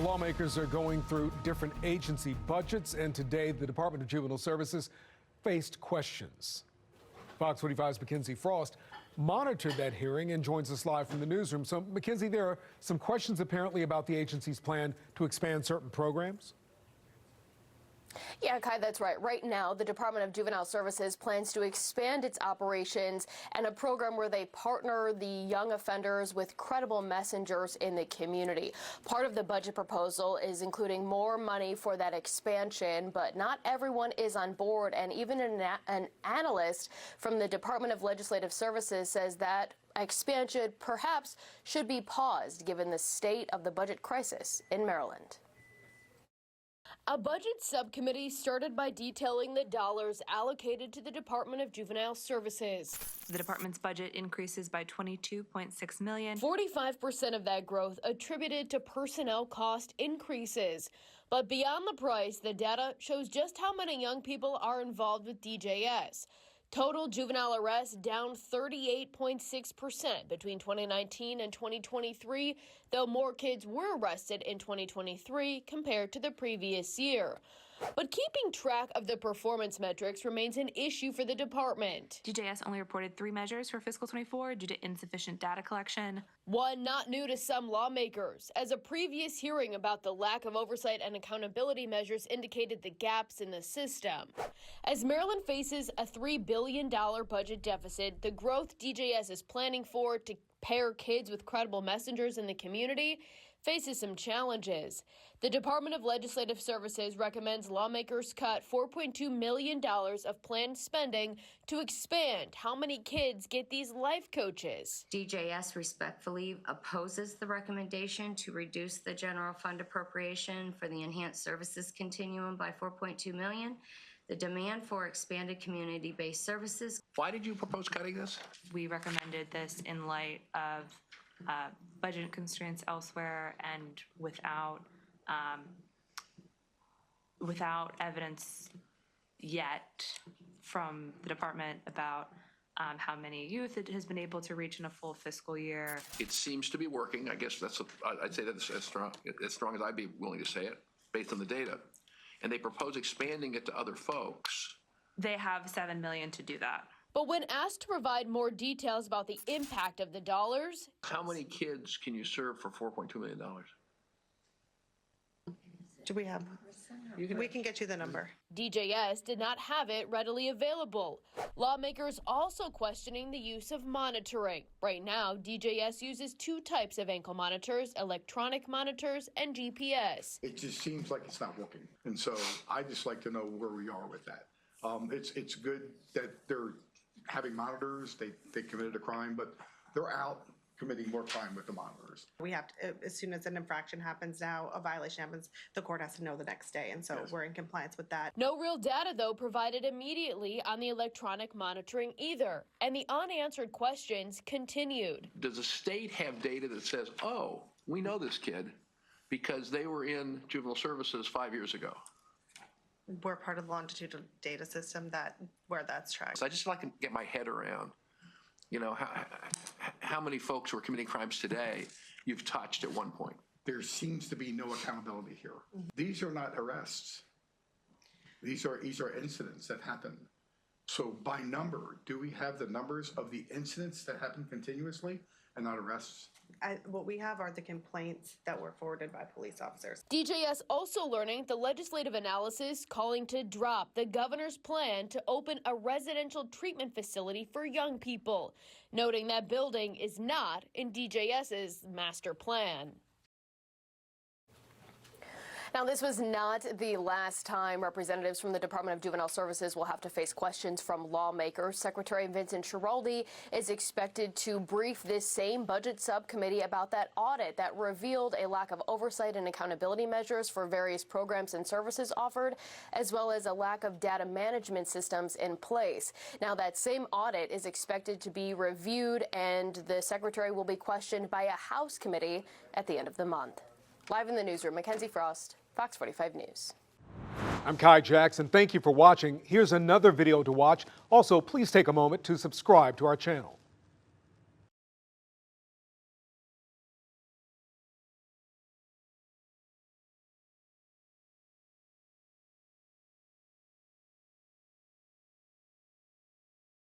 Lawmakers are going through different agency budgets, and today the Department of Juvenile Services faced questions. Fox 45's Mackenzie Frost monitored that hearing and joins us live from the newsroom. So, Mackenzie, there are some questions apparently about the agency's plan to expand certain programs. Yeah, Kai, that's right. Right now, the Department of Juvenile Services plans to expand its operations and a program where they partner the young offenders with credible messengers in the community. Part of the budget proposal is including more money for that expansion, but not everyone is on board. And even an analyst from the Department of Legislative Services says that expansion perhaps should be paused given the state of the budget crisis in Maryland. A budget subcommittee started by detailing the dollars allocated to the Department of Juvenile Services. The department's budget increases by $22.6 million. 45% of that growth attributed to personnel cost increases. But beyond the price, the data shows just how many young people are involved with DJS. Total juvenile arrests down 38.6% between 2019 and 2023, though more kids were arrested in 2023 compared to the previous year. But keeping track of the performance metrics remains an issue for the department. DJS only reported 3 measures for fiscal 24 due to insufficient data collection. One not new to some lawmakers, as a previous hearing about the lack of oversight and accountability measures indicated the gaps in the system. As Maryland faces a $3 billion budget deficit, the growth DJS is planning for to pair kids with credible messengers in the community faces some challenges. The Department of Legislative Services recommends lawmakers cut $4.2 million of planned spending to expand how many kids get these life coaches. DJS respectfully opposes the recommendation to reduce the general fund appropriation for the enhanced services continuum by $4.2 million. The demand for expanded community-based services. Why did you propose cutting this? We recommended this in light of budget constraints elsewhere and without evidence yet from the department about how many youth it has been able to reach in a full fiscal year. It seems to be working. I guess I'd say that's as strong as I'd be willing to say it, based on the data. And they propose expanding it to other folks. They have $7 million to do that. But when asked to provide more details about the impact of the dollars... How many kids can you serve for $4.2 million? Do we have? We can get you the number. DJS did not have it readily available. Lawmakers also questioning the use of monitoring. Right now, DJS uses 2 types of ankle monitors, electronic monitors and GPS. It just seems like it's not working. And so I just like to know where we are with that. It's good that they're having monitors. They committed a crime, but they're out committing more crime with the monitors. We have to, as soon as an infraction happens now, a violation happens, the court has to know the next day. And so we're in compliance with that. No real data, though, provided immediately on the electronic monitoring either. And the unanswered questions continued. Does the state have data that says, oh, we know this kid because they were in juvenile services 5 years ago? We're part of the longitudinal data system where that's tracked. So I just like to get my head around, how many folks who are committing crimes today you've touched at one point. There seems to be no accountability here. Mm-hmm. These are not arrests. These are incidents that happen. So by number, do we have the numbers of the incidents that happen continuously and not arrests? What we have are the complaints that were forwarded by police officers. DJS also learning the legislative analysis calling to drop the governor's plan to open a residential treatment facility for young people, noting that building is not in DJS's master plan. Now, this was not the last time representatives from the Department of Juvenile Services will have to face questions from lawmakers. Secretary Vincent Schiraldi is expected to brief this same budget subcommittee about that audit that revealed a lack of oversight and accountability measures for various programs and services offered, as well as a lack of data management systems in place. Now, that same audit is expected to be reviewed, and the secretary will be questioned by a House committee at the end of the month. Live in the newsroom, Mackenzie Frost, Fox 45 News. I'm Kai Jackson. Thank you for watching. Here's another video to watch. Also, please take a moment to subscribe to our channel.